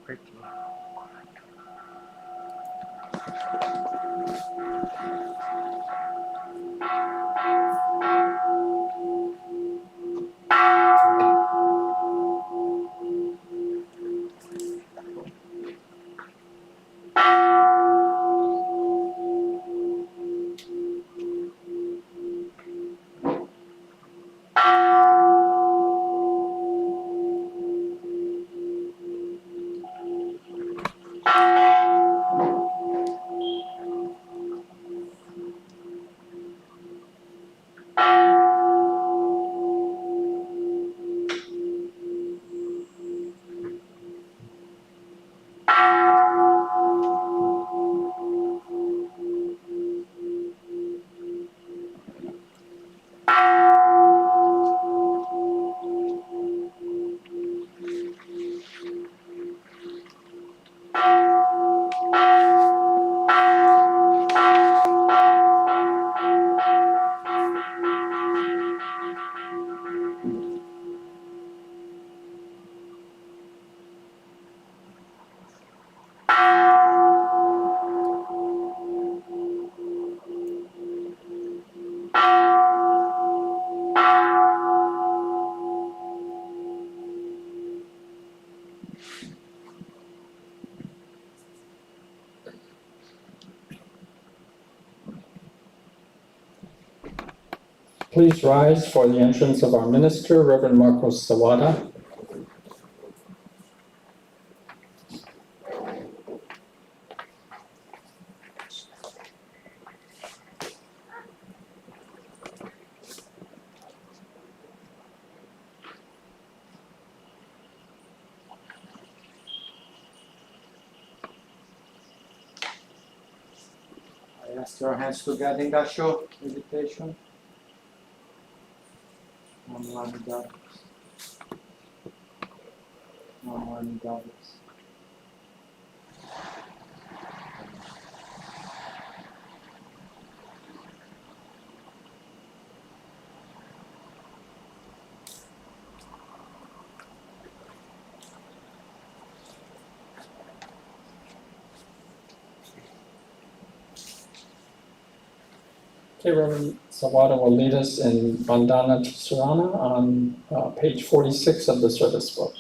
quickly. Please rise for the entrance of our minister, Reverend Marcos Sawada. I ask your hands together in Gassho Meditation. Okay, Reverend Sawada will lead us in Vandana Ti-Sarana on page 46 of the service book.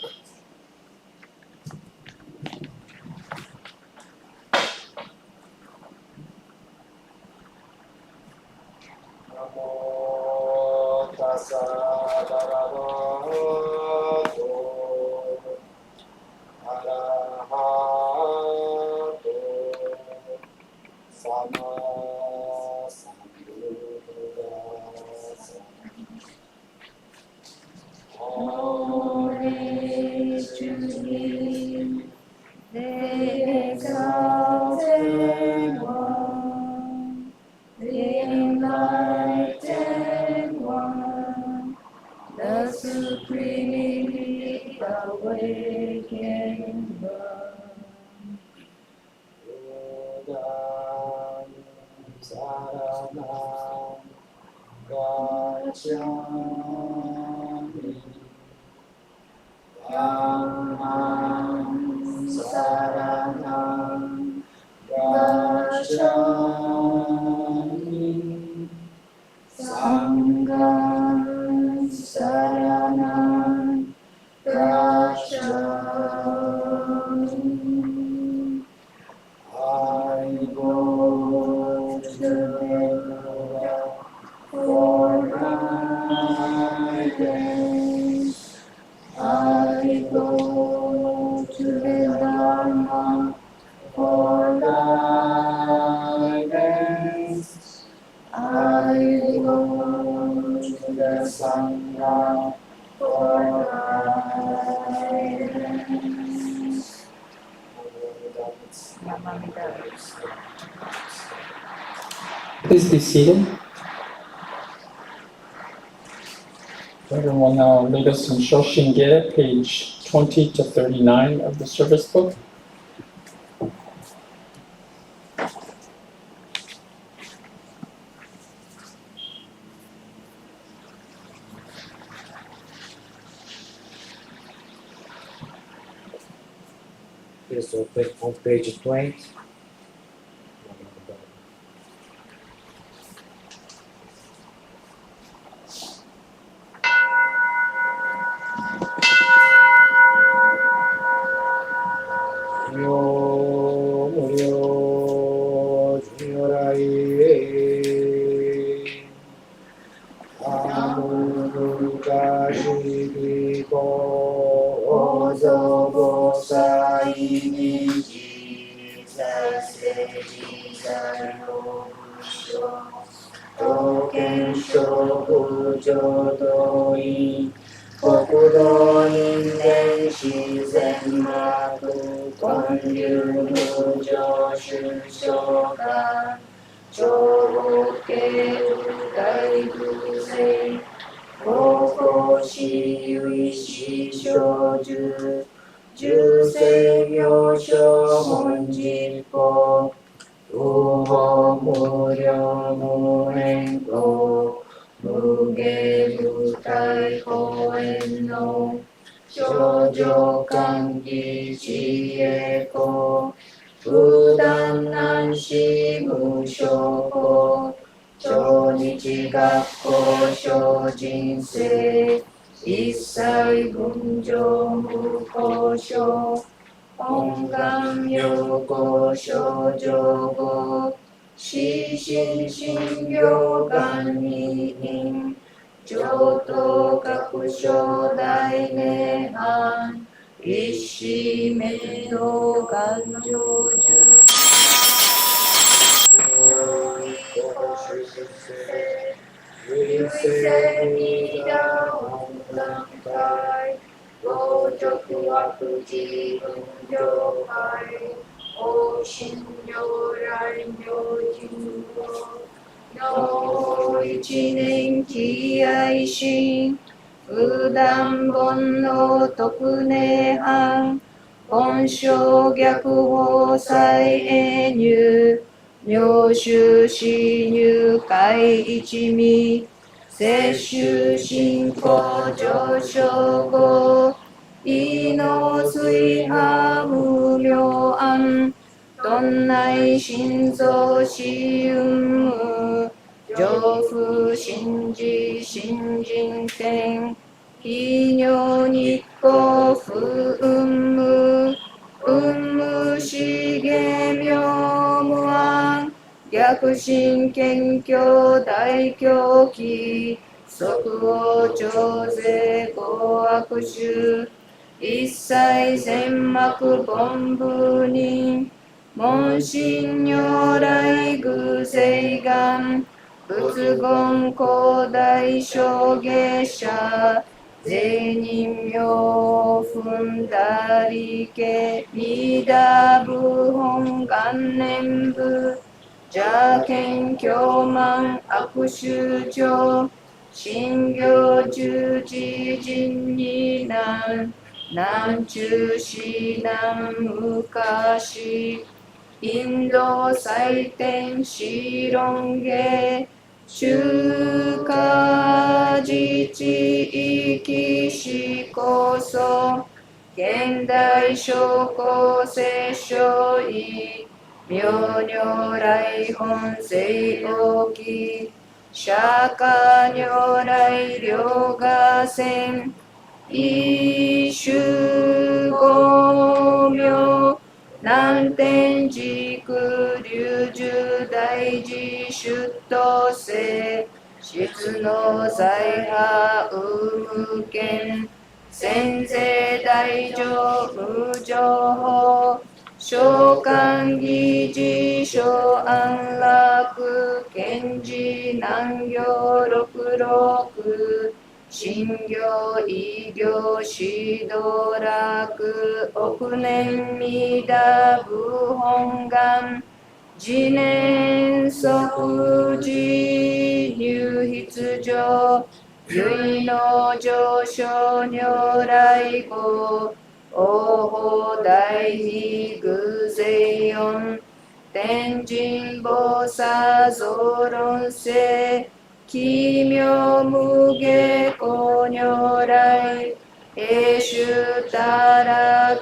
I go to the Dharma for guidance. I go to the Sangha for guidance. Please be seated. Reverend will now lead us in Shoshinge, page 20 to 39 of the service book. Please open on page 20.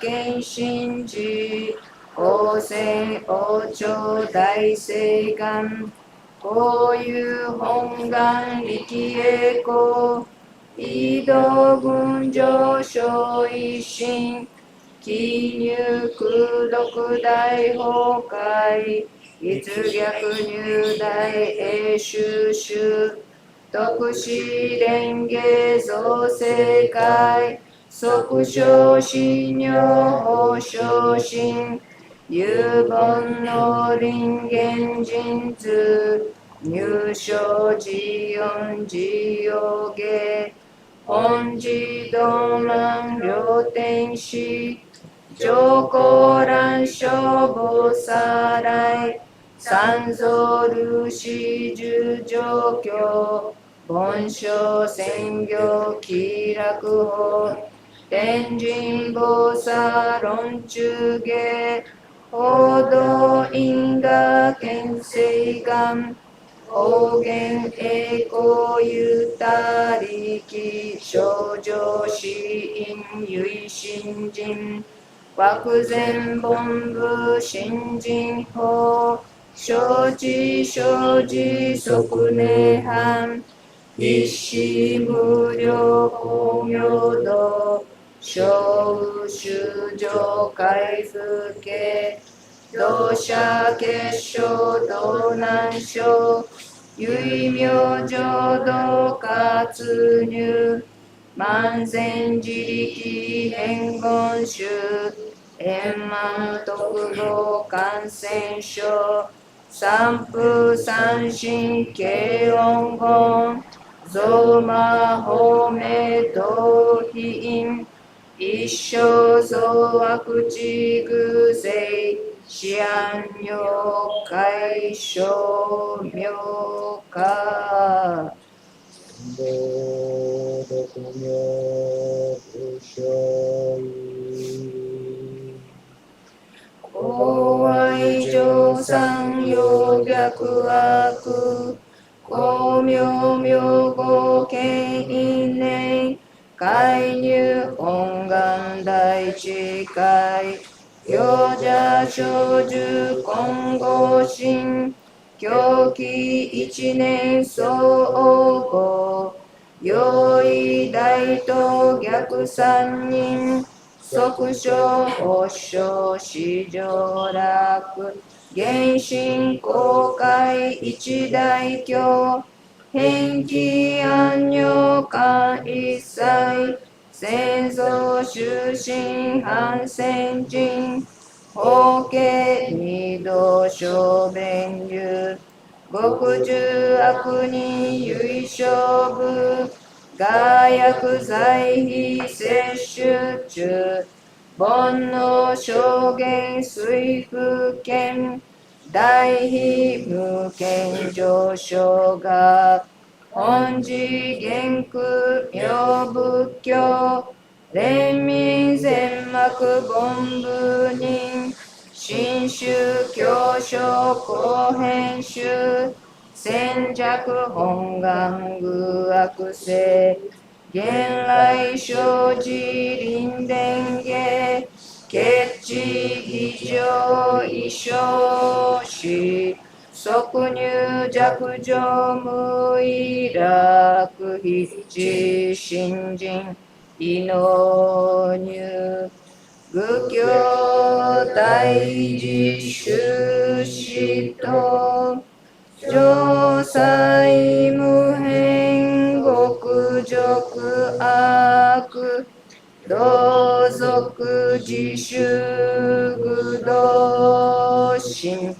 献身寺王戦王朝大聖願こういう本願力栄光移動群上昇一心記入空読大崩壊逸逆入大永収集特使蓮華造世界即小信尿法昇進有本の輪現人図入所自音自用下本自動満両天使上皇乱消防さらい三蔵ルシ十上教盆書専業気楽法天神菩薩論中下報道因果見世願方言栄光ゆたりき少女死因唯心人漠然本部新人法承知承知即涅槃一子無量光明道小修上回復系同社結晶道南省唯名浄土活入万全自力変言集円満特防感染症三風三神軽音言増魔法明道非因一生増悪地偶世思案尿解消妙化道独妙不所依公愛上三葉白悪光明明後見因縁介入本願大智慧行者小樹金剛心狂気一年総合用意大と逆三人即所保証市場楽原神公開一大教返帰安女間一切先祖終身反戦人法家二度小弁流極重悪人唯勝負我薬剤費摂取中煩悩証言水不見大非無見上昇が本自元句妙仏教連民全幕本部人新宗教書後編集戦弱本願具悪性現来生じ臨伝下血地非常異常し即入弱情無意楽必知新人異能入仏教大自修士と上際無変極辱悪同族自主愚道心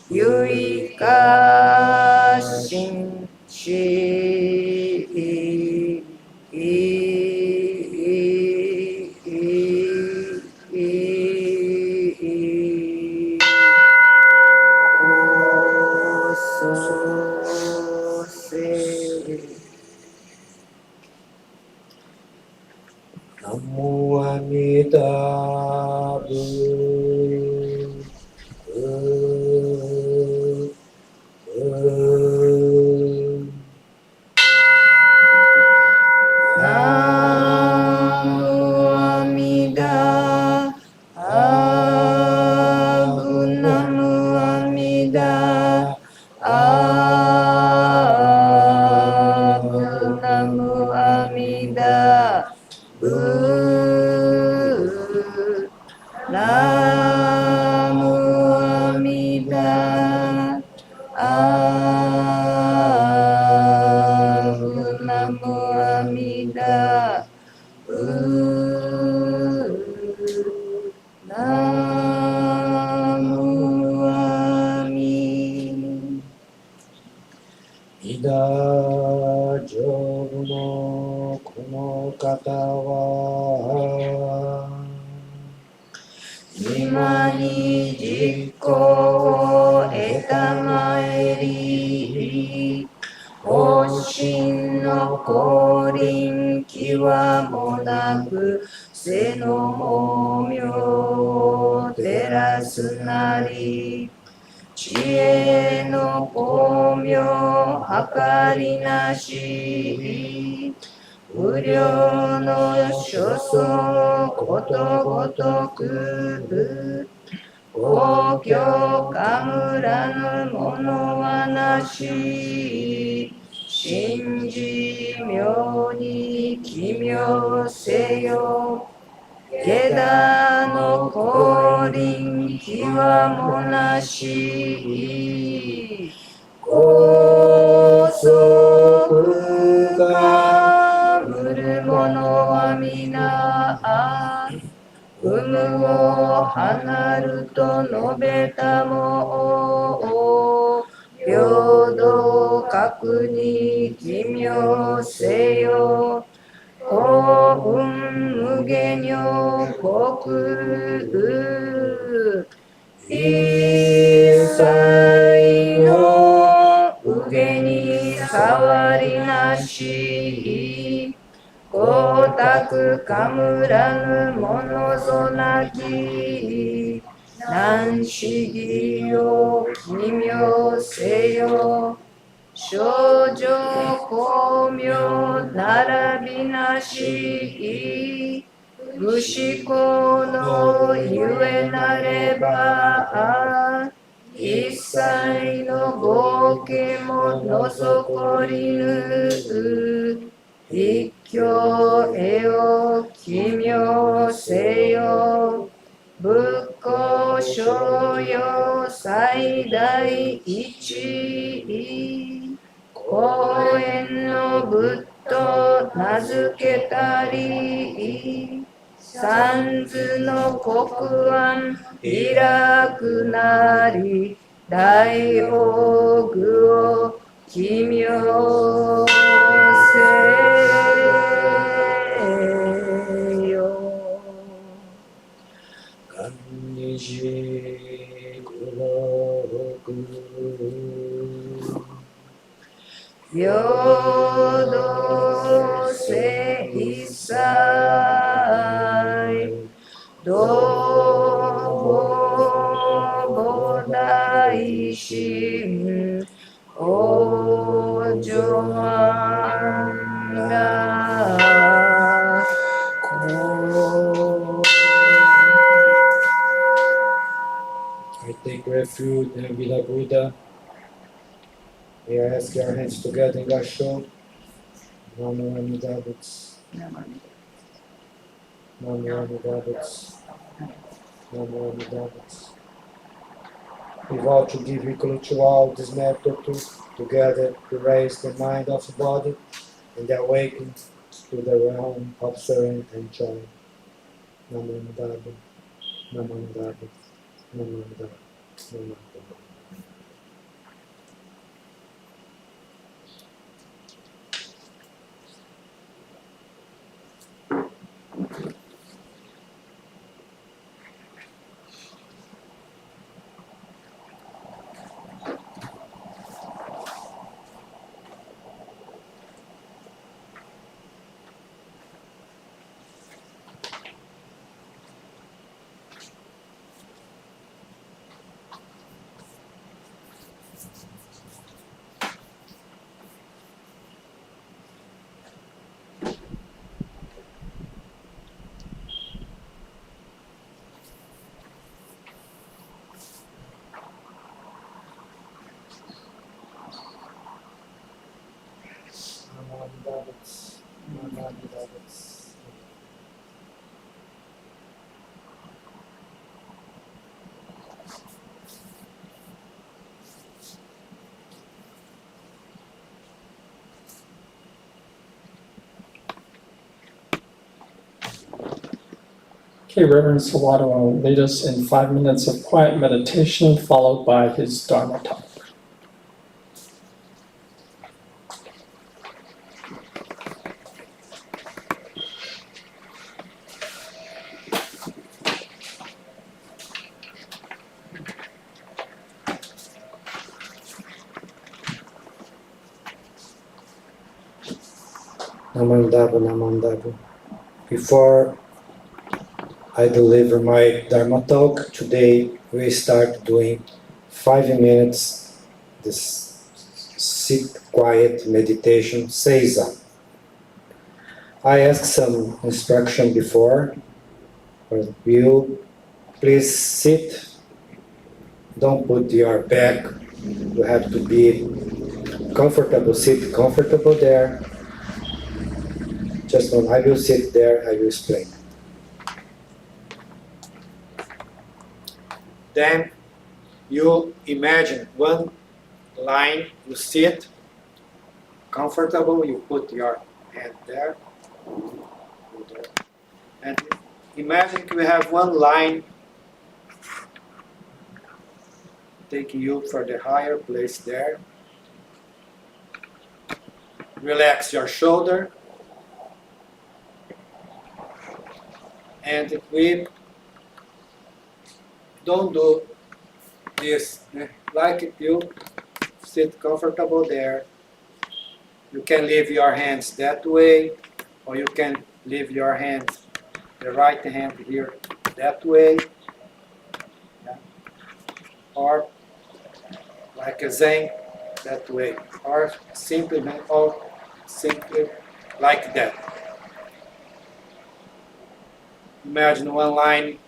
唯化心し南無阿弥陀仏ナムアミダナムアミダナムアミ大丈夫のこの方は今に実行を得たまえり方針の降臨極もなく世の猛妙を照らすなり知恵の光明計りなし無量の所相ことごとく公共かむらぬものはなし信じ妙に奇妙せよ下駄の降臨極もなし高速がむるものは皆有無を離ると述べたも平等確に奇妙せよ幸運無下女国一切の右下に触りなし光沢かむらぬものぞなき難思議を奇妙せよ少女光明並びなし無思考のゆえなれば一切の合計も除こりぬ一挙へを奇妙せよ仏教所要最大一公園の仏と名付けたり三途の国安開くなり大奥を奇妙せよ漢字九六平等性一切同母大心往生安楽I take refuge in the Buddha. We ask our hands together in Gassho. Namo Amida Butsu. Namo Amida Butsu. Namo Amida Butsu. We vow to give equal to all this method together to raise the mind of the body and awaken to the realm of serenity and joy. Namo Amida Butsu. Namo Amida Butsu. Namo Amida Butsu. Namo Amida Butsu. Okay, Reverend Sawada will lead us in 5 minutes of quiet meditation, followed by his Dharma talk. Namandabu, Namandabu. Before I deliver my Dharma talk, today we start doing 5 minutes this sit quiet meditation, SEIZA. I asked some instruction before, but you please sit, don't put your back, you have to be comfortable, sit comfortable there. Just when I will sit there, I will explain. Then you imagine one line, you sit comfortable, you put your hand there, and imagine we have one line taking you for the higher place there. Relax your shoulder, and we don't do this, like if you sit comfortable there, you can leave your hands that way, or you can leave your hands, the right hand here, that way, yeah. Or like a Zen, that way, or simply like that. Imagine one line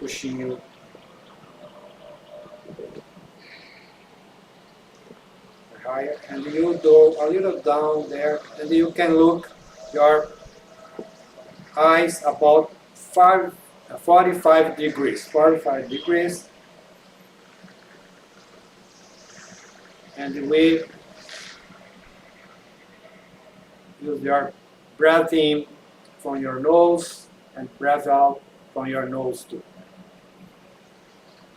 pushing you higher, and you go a little down there, and you can look your eyes about 45 degrees, and we use your breath in from your nose and breath out from your nose too.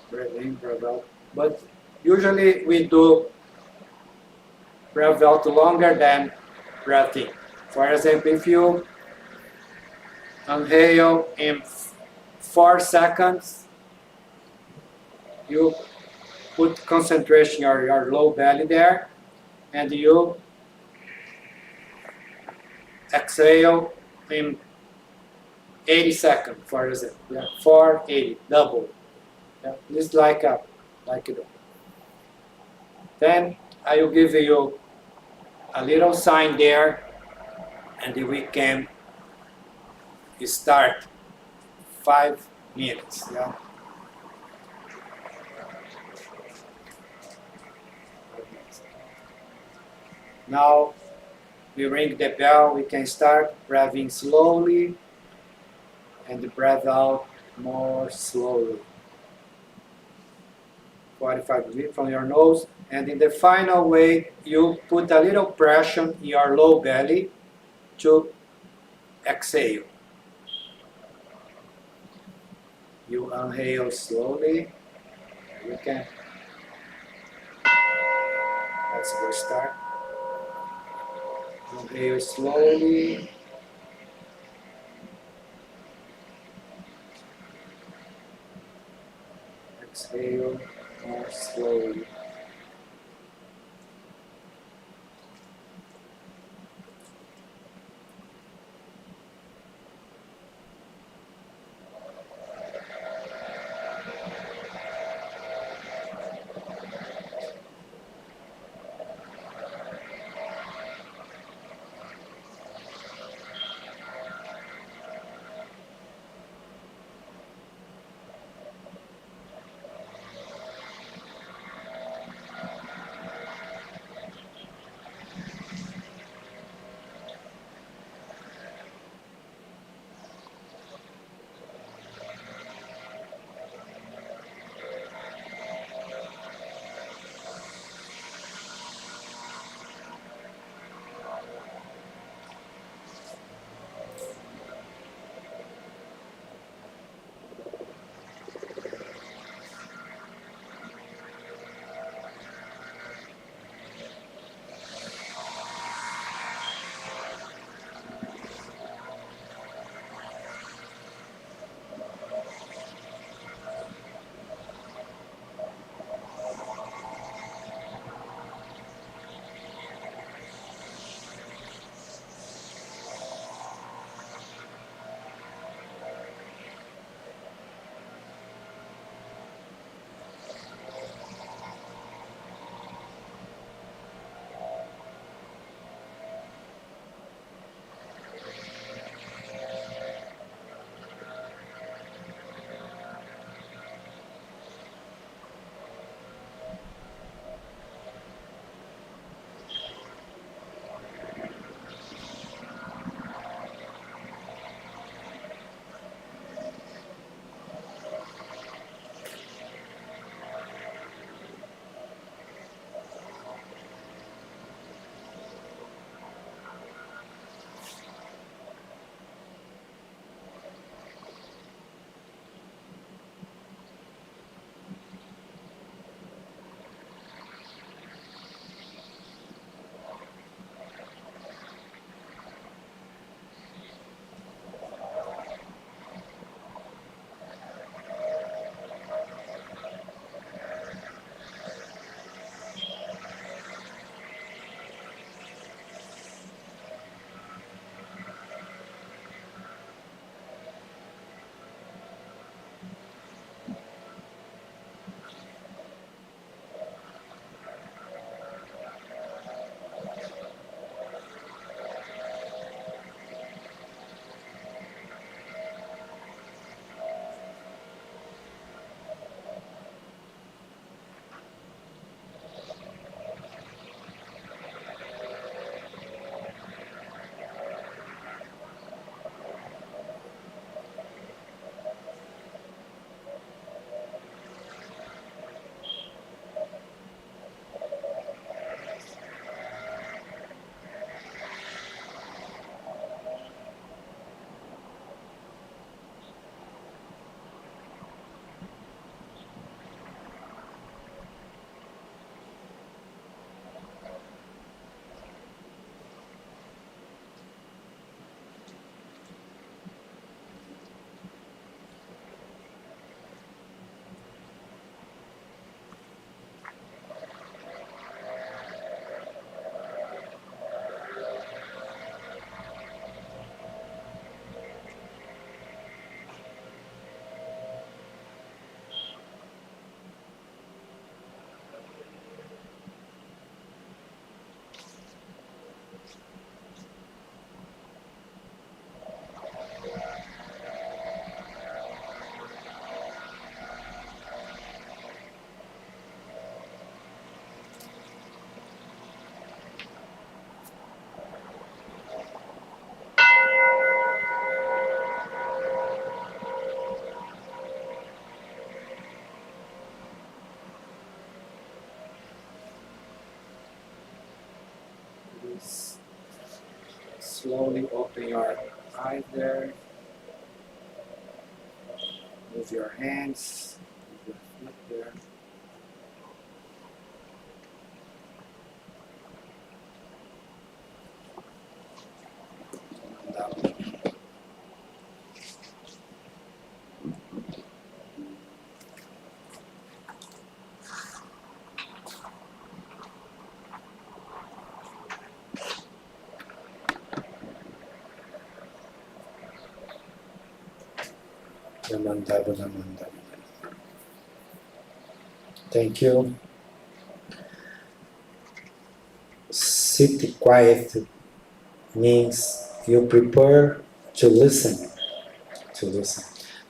Breath in, breath out. But usually we do breath out longer than breath in. For example, if you inhale in 4 seconds, you put concentration on your low belly there, and you exhale in 80 seconds, for example. Yeah, 480, double. Yeah, this is like it. Then I will give you a little sign there, and we can start 5 minutes. Yeah. Now we ring the bell, we can start breathing slowly and breathe out more slowly. 45 degrees from your nose, and in the final way, you put a little pressure in your low belly to exhale. You inhale slowly. You can. Let's go start. Inhale slowly. Exhale more slowly. slowly open your eyes there. Move your hands, move your feet there. And down. Thank you. Sit quiet means you prepare to listen.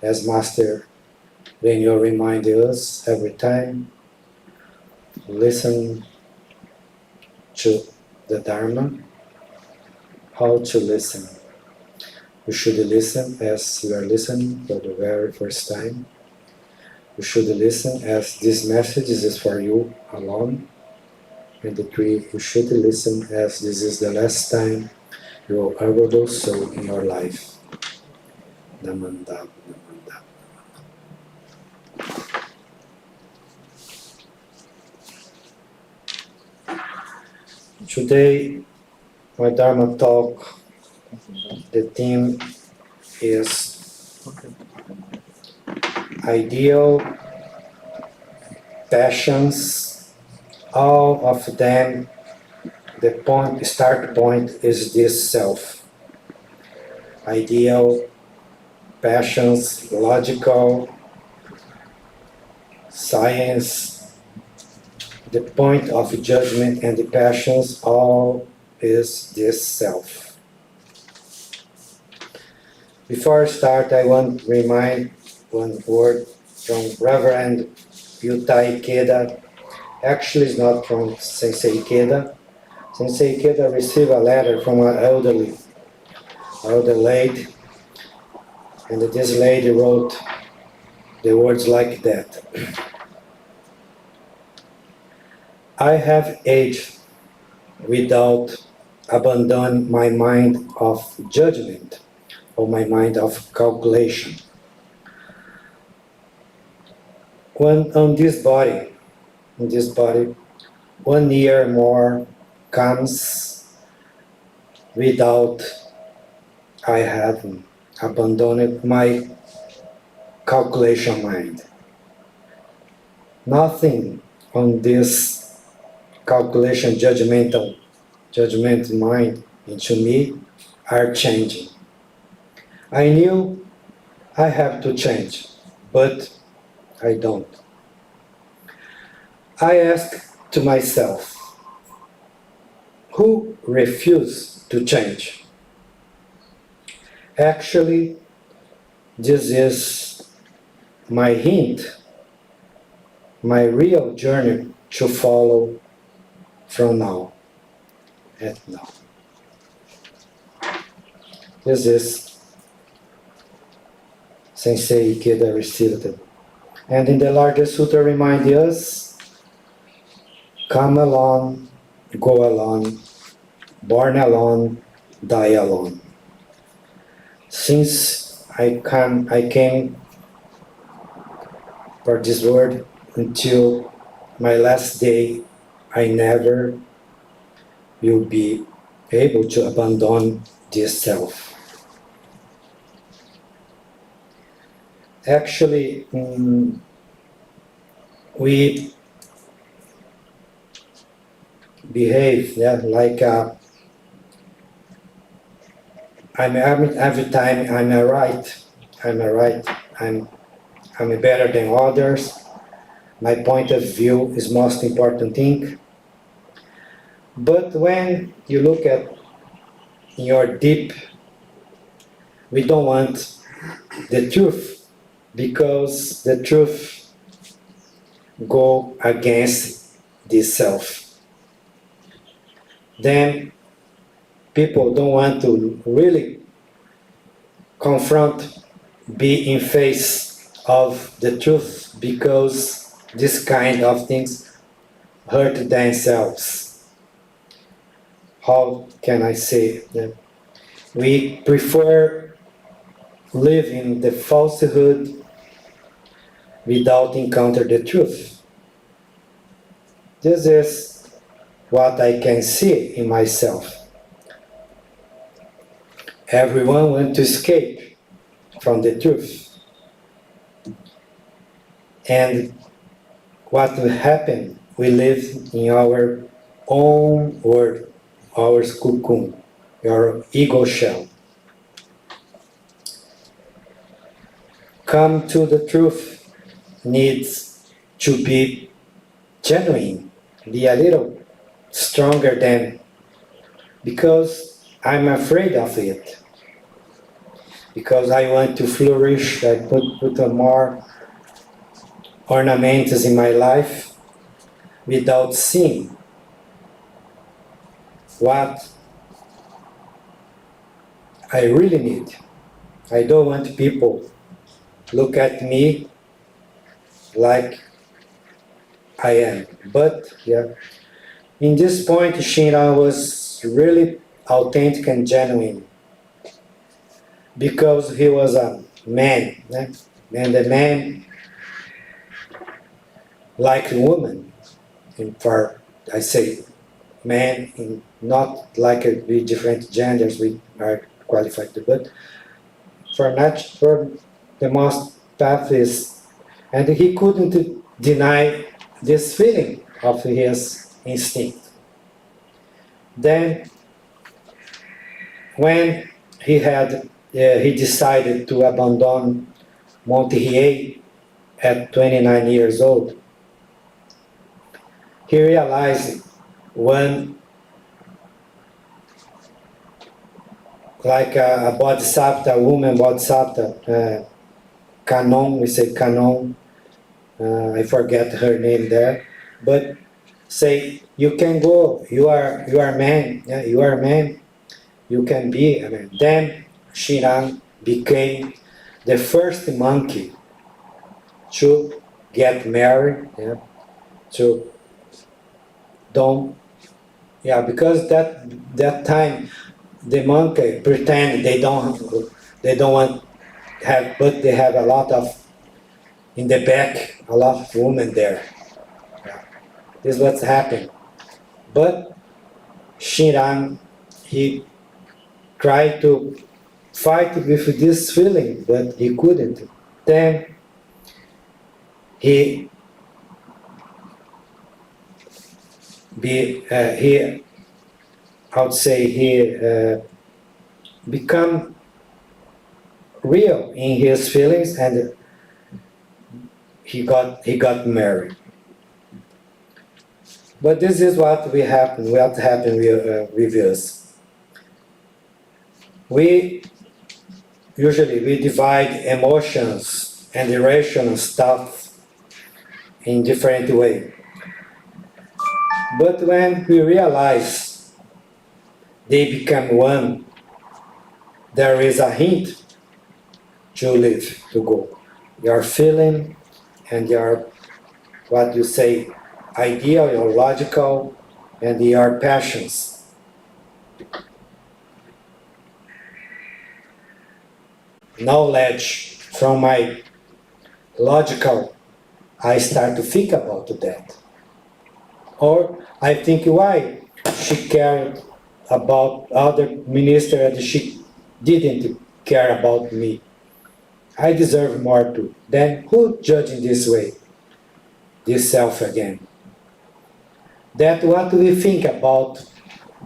As Master Renyo reminds us every time, listen to the Dharma. How to listen? You should listen as you are listening for the very first time. You should listen as this message is for you alone. And the three, you should listen as this is the last time you will ever do so in your life. Namandab, namandab. Today, my Dharma talk, the theme is ideal, passions, all of them, the start point is this self. Ideal, passions, logical, science, the point of judgment and the passions, all is this self. Before I start, I want to remind one word from Reverend Yuta Ikeda. Actually, it's not from Sensei Ikeda. Sensei Ikeda received a letter from an elder lady, and this lady wrote the words like that. I have aged without abandoning my mind of judgment or my mind of calculation. When on this body, 1 year more comes without I have abandoned my calculation mind. Nothing on this calculation judgment mind into me are changing. I knew I have to change, but I don't. I ask to myself, who refused to change? Actually, this is my hint, my real journey to follow from now and now. This is Sensei Ikeda received it. And in the larger sutta reminds us, come alone, go alone, born alone, die alone. Since I came for this word until my last day, I never will be able to abandon this self. Actually, we behave like every time I'm right, I'm better than others. My point of view is most important thing. But when you look at your deep, we don't want the truth, because the truth go against this self. Then people don't want to really confront, be in face of the truth, because this kind of things hurt themselves. How can I say that? we prefer living the falsehood without encounter the truth. This is what I can see in myself. Everyone wants to escape from the truth. And what will happen? We live in our own world, our cocoon, our ego shell. Come to the truth needs to be genuine, be a little stronger than, because I'm afraid of it. Because I want to flourish, I put more ornaments in my life without seeing what I really need. I don't want people look at me like I am. But yeah, in this point, Shinran was really authentic and genuine because he was a man, and the man like a woman. For I say man, not like with different genders we are qualified to, but for the most path is, and he couldn't deny this feeling of his instinct. Then, when he decided to abandon Monterrey at 29 years old, he realized when, like a bodhisattva, a woman bodhisattva, Canon, we say Canon, I forget her name there, but say, you can go, you are a man, yeah, you are a man, you can be a man. Then Shinran became the first monkey to get married, yeah, to because that time the monkey pretend they don't want have, but they have a lot of in the back, a lot of women there. Yeah. This is what's happened. But Shinran, he tried to fight with this feeling, but he couldn't. Then he become real in his feelings, and he got married. But this is what happened with us. We usually divide emotions and irrational stuff in different ways. But when we realize they become one, there is a hint to live, to go. Your feeling and your, what you say, ideal, your logical, and your passions. Knowledge from my logical, I start to think about that. Or I think why she cared about other minister and she didn't care about me. I deserve more too. Then who judging this way? This self again. That what we think about,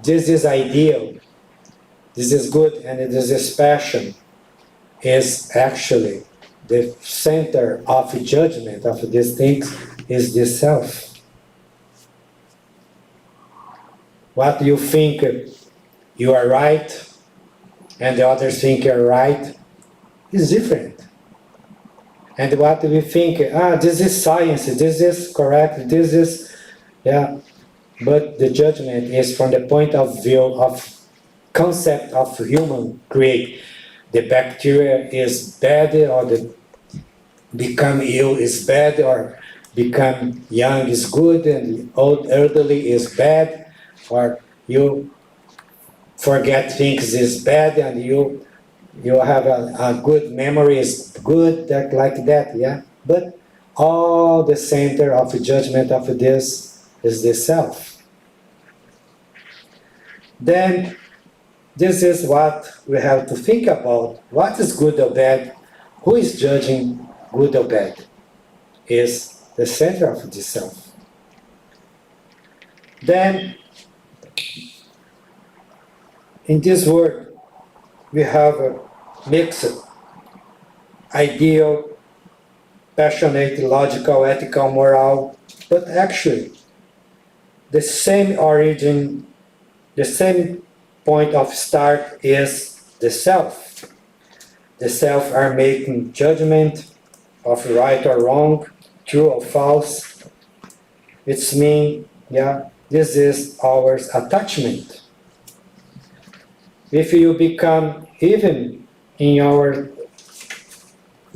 this is ideal, this is good, and this is passion, is actually the center of judgment of these things is the self. What you think you are right and the others think you're right is different. And what we think, this is science, this is correct, this is, yeah. But the judgment is from the point of view of concept of human create. The bacteria is bad, or the become ill is bad, or become young is good, and old elderly is bad, or you forget things is bad, and you have a good memory is good, that like that, yeah. But all the center of the judgment of this is the self. Then this is what we have to think about. What is good or bad? Who is judging good or bad? Is the center of the self. Then, in this world, we have a mixed ideal, passionate, logical, ethical, moral, but actually, the same origin, the same point of start is the self. The self are making judgment of right or wrong, true or false. It's mean, yeah, this is our attachment. If you become even in your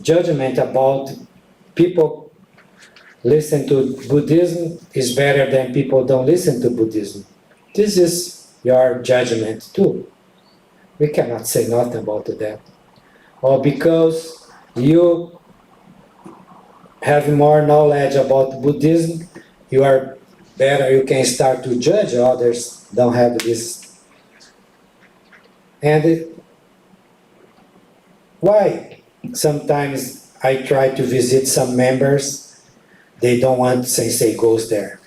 judgment about people listen to Buddhism is better than people don't listen to Buddhism. This is your judgment too. We cannot say nothing about that. Or because you have more knowledge about Buddhism, you are better, you can start to judge others don't have this. And why? Sometimes I try to visit some members, they don't want Sensei goes there.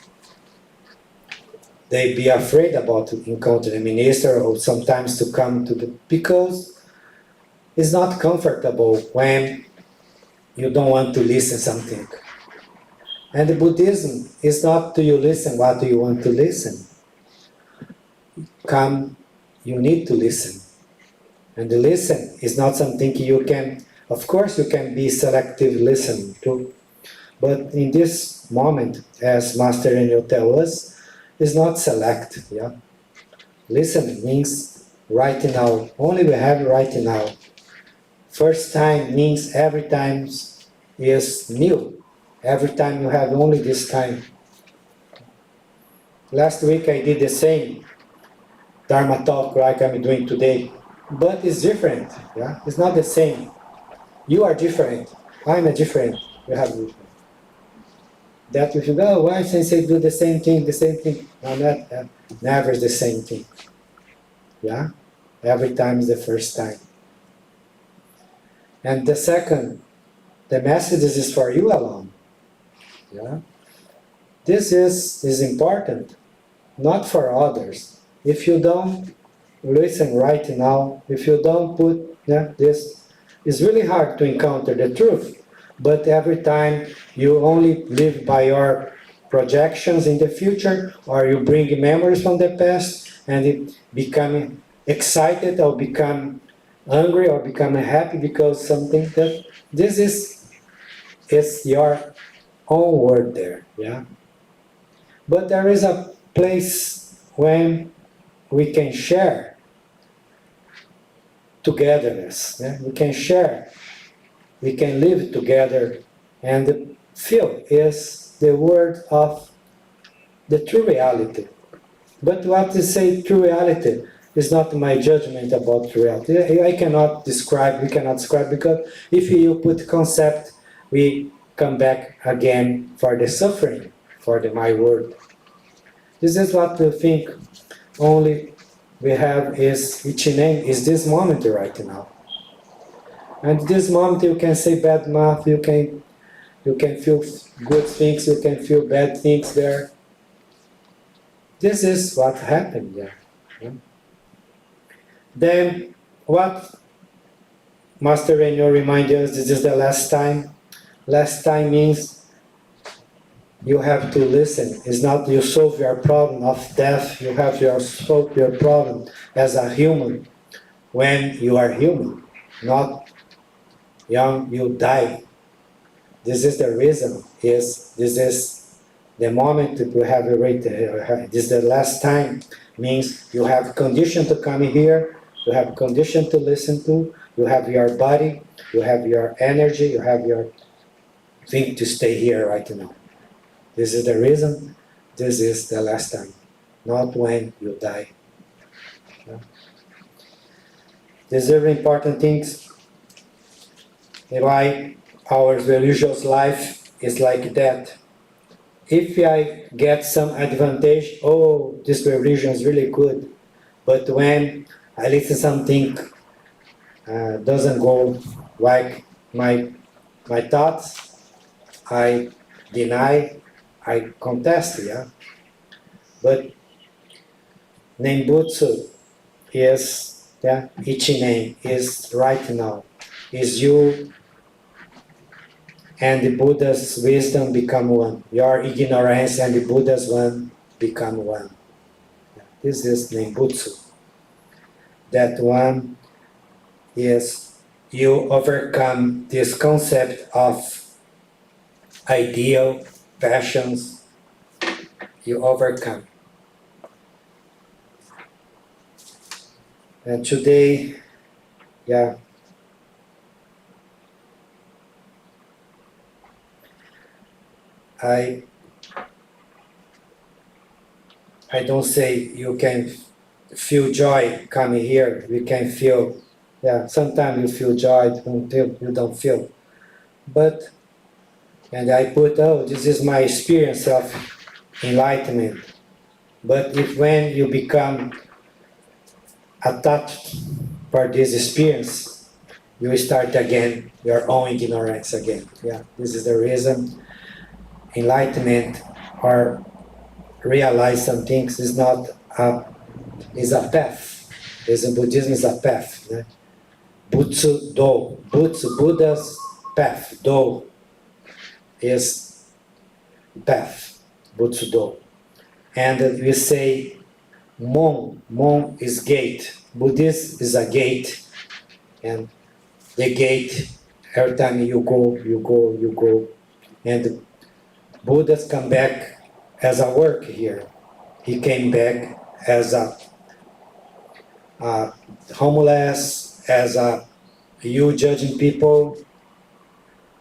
They be afraid about to encounter the minister or sometimes to come to the, because it's not comfortable when you don't want to listen something. And the Buddhism is not to you listen what you want to listen. Come, you need to listen. And the listen is not something you can, of course you can be selective listening to, but in this moment, as Master Enyo tells us, is not select, yeah? Listen means right now, only we have right now. First time means every time is new. Every time you have only this time. Last week I did the same Dharma talk like I'm doing today, but it's different, yeah? It's not the same. You are different, I'm a different, you have different. That if you go, why Sensei do the same thing? No, never is the same thing. Yeah? Every time is the first time. And the second, the message is for you alone. Yeah? This is important, not for others. If you don't listen right now, if you don't put this, it's really hard to encounter the truth. But every time you only live by your projections in the future, or you bring memories from the past, and it become excited or become angry or become happy because something that this is your own word there, yeah. But there is a place when we can share togetherness. Yeah? We can share. We can live together, and the feel is the word of the true reality. But what to say true reality is not my judgment about true reality. I cannot describe, we cannot describe, because if you put concept, we come back again for the suffering, for the my word. This is what we think only we have is Ichinen, is this moment right now. And this moment you can say bad math, you can feel good things, you can feel bad things there. This is what happened there. Yeah? Then what Master Enyo reminded us, this is the last time. Last time means you have to listen. It's not you solve your problem of death, you have to solve your problem as a human when you are human, not young, you die. This is the reason, this is the moment that we have this is the last time, means you have condition to come here, you have condition to listen to, you have your body, you have your energy, you have your thing to stay here right now. This is the reason, this is the last time, not when you die. Yeah? These are important things. Why our religious life is like that. If I get some advantage, oh, this religion is really good. But when I listen something doesn't go like my thoughts, I deny, I contest, yeah. But Nenbutsu is, yeah, Ichinen is right now, is you and the Buddha's wisdom become one. Your ignorance and the Buddha's one become one. This is Nenbutsu. That one is you overcome this concept of ideal passions, you overcome. And today, yeah, I don't say you can feel joy coming here. We can feel, yeah, sometimes you feel joy until you don't feel. But, and I put, oh, this is my experience of enlightenment. But if when you become attached for this experience, you start again your own ignorance again. Yeah, this is the reason enlightenment or realize some things is not is a path. In Buddhism is a path. Yeah? Butsu Do. Butsu, Buddha's path. Do is path. Butsu Do. And we say Mon. Mon is gate. Buddhist is a gate. And the gate, every time you go, you go, you go. And Buddha's come back as a work here. He came back as a homeless, as a you judging people,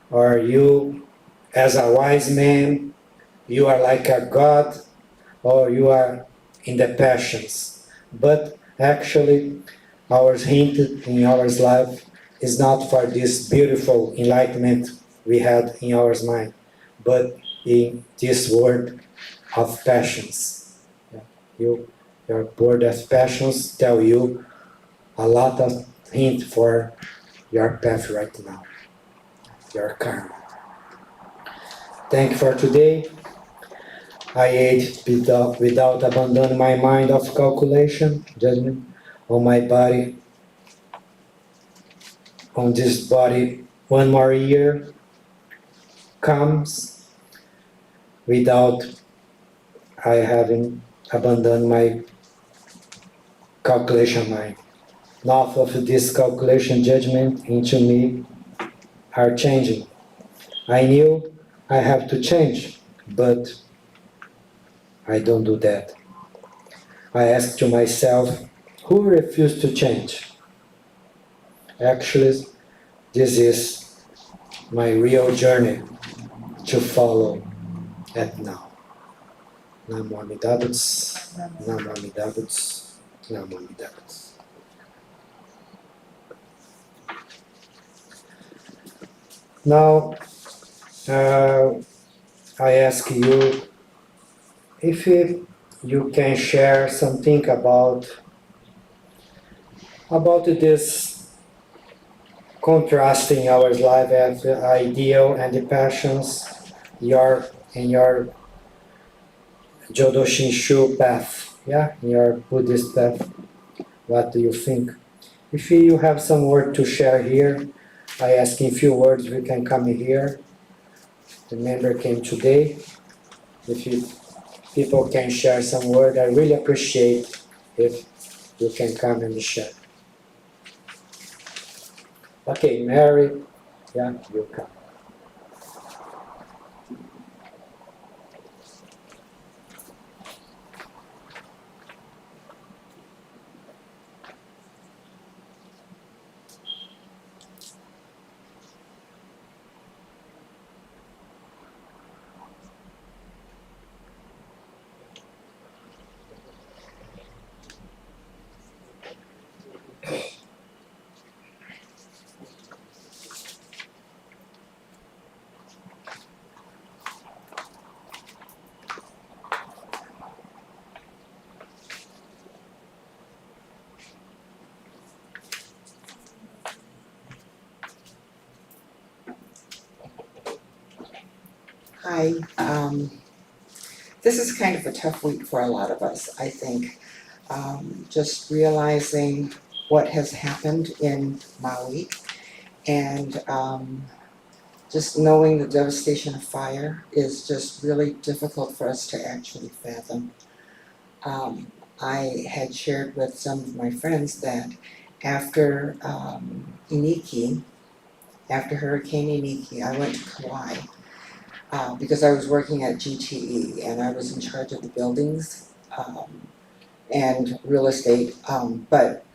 or you as a wise man, you are like a god, or you are in the passions. But actually, our hint in our life is not for this beautiful enlightenment we had in our mind, but in this world of passions. Your board of passions tell you a lot of hint for your path right now, your karma. Thank you for today. I ate without abandoning my mind of calculation, judgment on my body, on this body. One more year comes without I having abandoned my calculation mind. Enough of this calculation judgment into me are changing. I knew I have to change, but I don't do that. I ask to myself, who refused to change? Actually, this is my real journey to follow at now. Namo Amida Butsu, Namo Amida Butsu, Namo Amida Butsu. Now, I ask you if you can share something about this contrasting our life as the ideal and the passions, your Jodo Shinshu path, yeah, in your Buddhist path. What do you think? If you have some word to share here, I ask in few words we can come here. The member came today. If people can share some word, I really appreciate if you can come and share. Okay, Mary, yeah, you come. Hi. This is kind of a tough week for a lot of us, I think. Just realizing what has happened in Maui and just knowing the devastation of fire is just really difficult for us to actually fathom. I had shared with some of my friends that after Iniki, after Hurricane Iniki, I went to Kauai because I was working at GTE and I was in charge of the buildings and real estate. But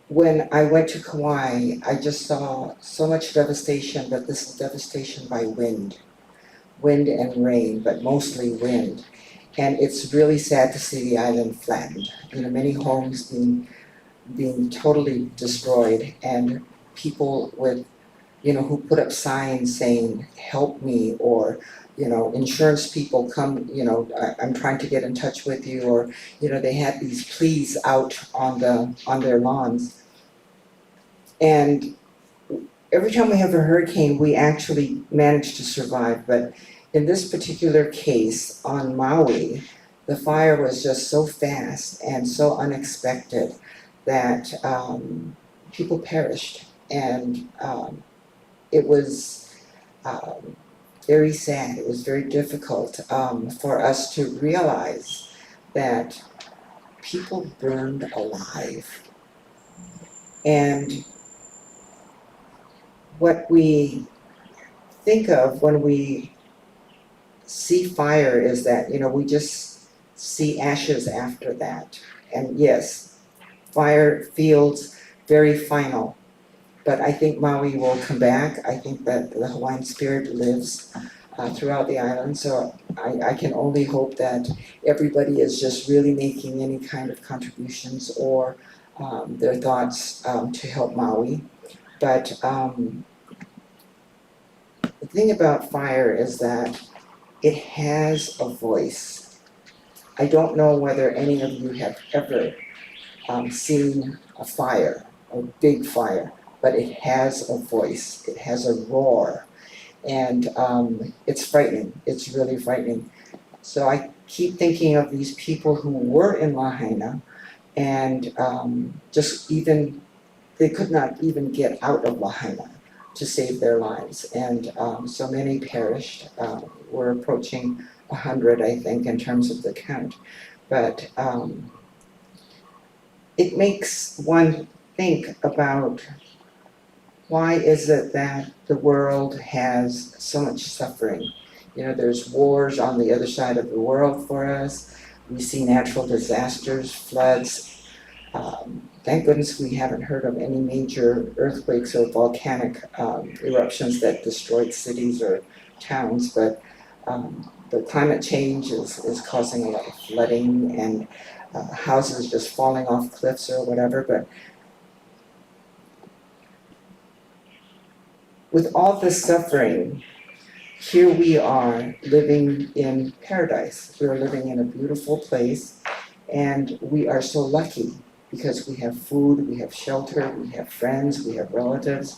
when I went to Kauai, I just saw so much devastation, but this is devastation by wind and rain, but mostly wind. And it's really sad to see the island flattened. You know, many homes being totally destroyed, and people with, you know, who put up signs saying, "Help me," or, you know, insurance people come, you know, I'm trying to get in touch with you, or, you know, they had these pleas out on their lawns. And every time we have a hurricane, we actually manage to survive. But in this particular case on Maui, the fire was just so fast and so unexpected that people perished. And it was very sad. It was very difficult for us to realize that people burned alive. And what we think of when we see fire is that, you know, we just see ashes after that. And yes, fire feels very final, but I think Maui will come back. I think that the Hawaiian spirit lives throughout the island, so I can only hope that everybody is just really making any kind of contributions or their thoughts to help Maui. But the thing about fire is that it has a voice. I don't know whether any of you have ever seen a fire, a big fire, but it has a voice. It has a roar, and it's frightening. It's really frightening. So I keep thinking of these people who were in Lahaina and just even, they could not even get out of Lahaina to save their lives, and so many perished. We're approaching 100, I think, in terms of the count. But it makes one think about why is it that the world has so much suffering? You know, there's wars on the other side of the world for us. We see natural disasters, floods. Thank goodness we haven't heard of any major earthquakes or volcanic eruptions that destroyed cities or towns, but the climate change is causing a lot of flooding and houses just falling off cliffs or whatever. But with all this suffering, here we are living in paradise. We're living in a beautiful place, and we are so lucky because we have food, we have shelter, we have friends, we have relatives,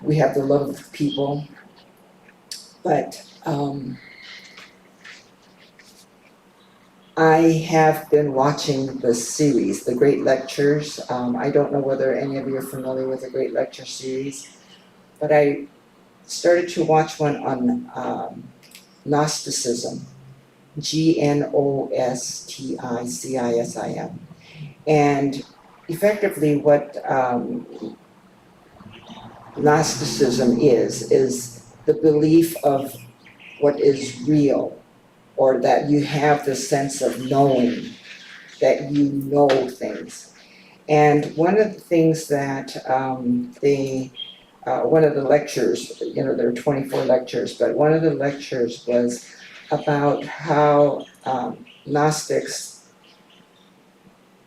we have the love of people. But I have been watching the series, The Great Lectures. I don't know whether any of you are familiar with the Great Lecture series, but I started to watch one on Gnosticism, Gnosticism. And effectively what Gnosticism is the belief of what is real, or that you have the sense of knowing, that you know things. And one of the things that one of the lectures, you know, there are 24 lectures, but one of the lectures was about how Gnostics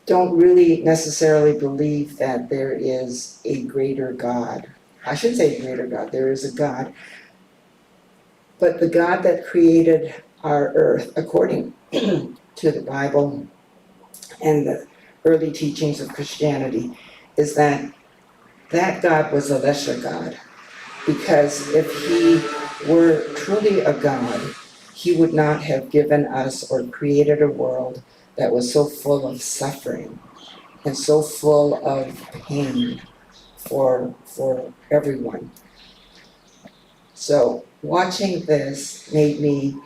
don't really necessarily believe that there is a greater God. I shouldn't say a greater God, there is a God. But the God that created our earth, according to the Bible and the early teachings of Christianity, is that God was a lesser God. Because if he were truly a God, he would not have given us or created a world that was so full of suffering and so full of pain for everyone. So watching this made me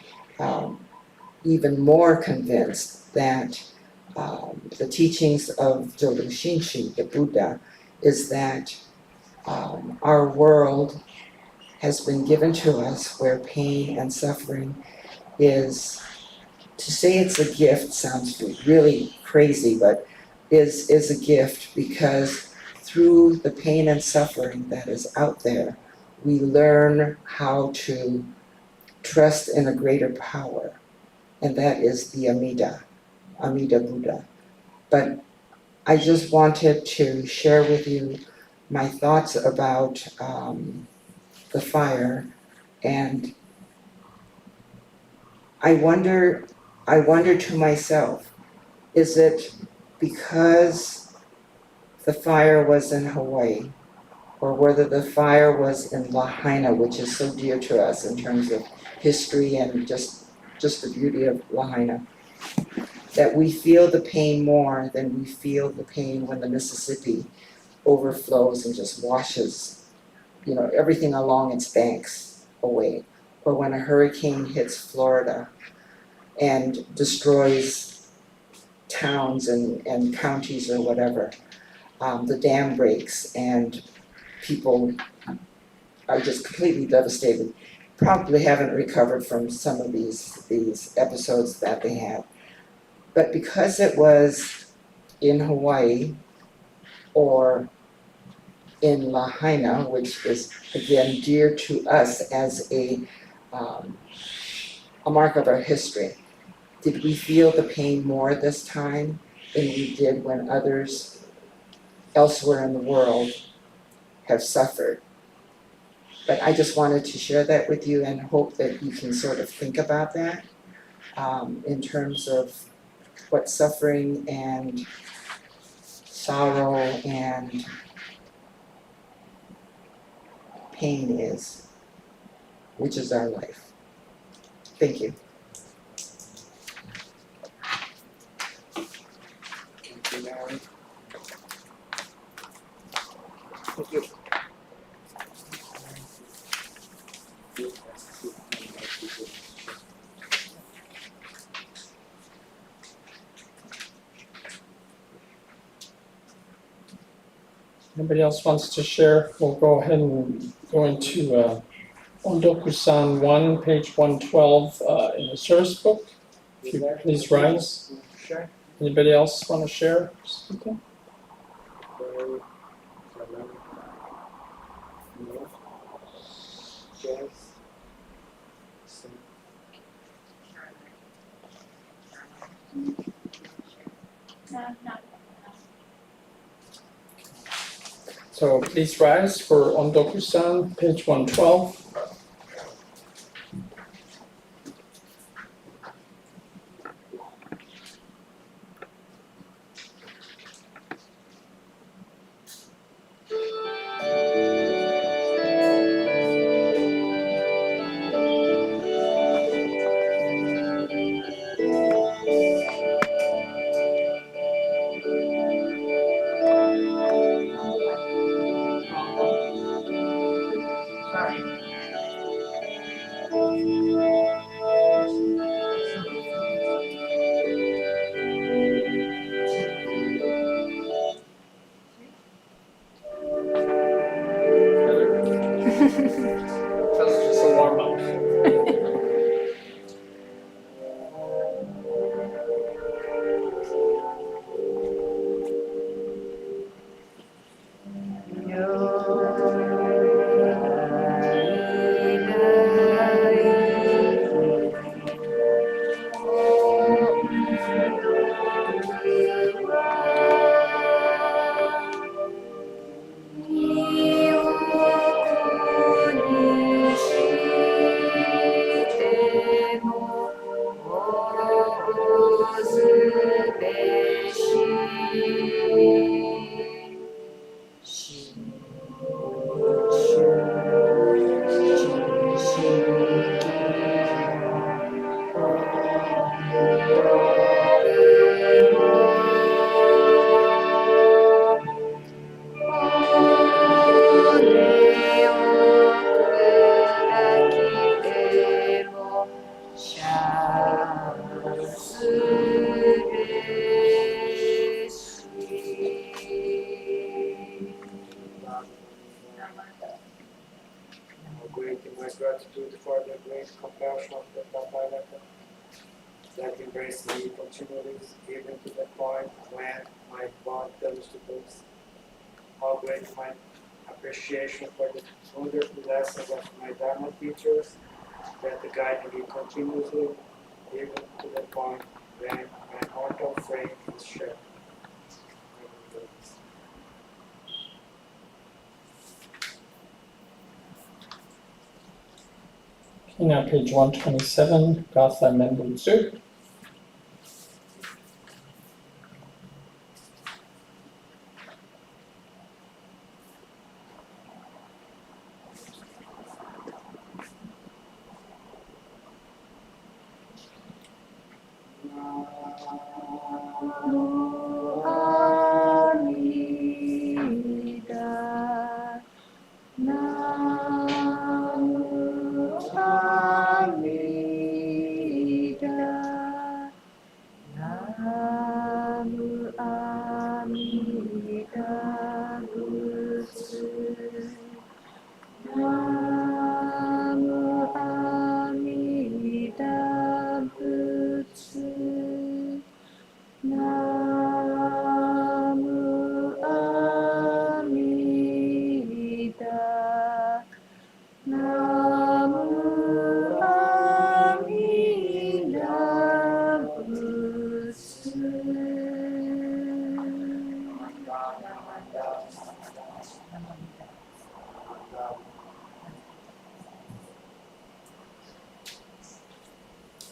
even more convinced that the teachings of Jodo Shinshu, the Buddha, is that our world has been given to us where pain and suffering is, to say it's a gift sounds really crazy, but is a gift because through the pain and suffering that is out there, we learn how to trust in a greater power, and that is the Amida Buddha. But I just wanted to share with you my thoughts about the fire, and I wonder to myself, is it because the fire was in Hawaii, or whether the fire was in Lahaina, which is so dear to us in terms of history and just the beauty of Lahaina, that we feel the pain more than we feel the pain when the Mississippi overflows and just washes, everything along its banks away, or when a hurricane hits Florida and destroys towns and counties or whatever. The dam breaks and people are just completely devastated. Probably haven't recovered from some of these episodes that they had. But because it was in Hawaii or in Lahaina, which is again dear to us as a mark of our history, did we feel the pain more this time than we did when others elsewhere in the world have suffered? But I just wanted to share that with you and hope that you can sort of think about that in terms of what suffering and sorrow and pain is, which is our life. Thank you. Thank you. Anybody else wants to share? We'll go ahead and go into Ondokusan 1, page 112 in the service book. If you please rise. Anybody else want to share something? So please rise for Ondokusan, page 112. That's just a warm up. great in my gratitude for the great compassion of the Tathagata that embraced me continually, even to the point when my body turns to dust. How great my appreciation for the wonderful lessons of my Dharma teachers that guide me continuously, even to the point when my mortal frame is shattered. Okay, now page 127, Gatha Nenbutsu.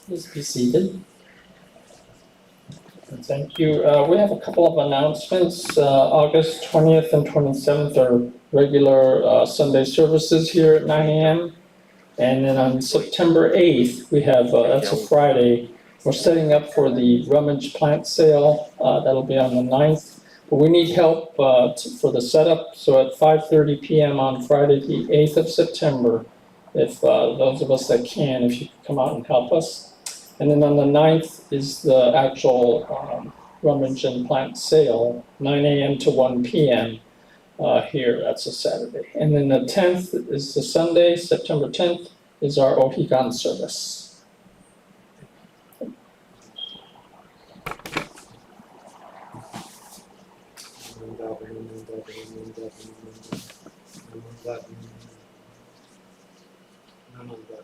Please be seated. Thank you. We have a couple of announcements. August 20th and 27th are regular Sunday services here at 9 a.m. And then on September 8th, we have, that's a Friday, we're setting up for the rummage plant sale. That'll be on the 9th. But we need help for the setup, so at 5:30 p.m. on Friday, the 8th of September, if those of us that can, if you could come out and help us. And then on the 9th is the actual rummage and plant sale, 9 a.m. to 1 p.m. Here, that's a Saturday. And then the 10th is the Sunday, September 10th, is our Ohigan service. None of that.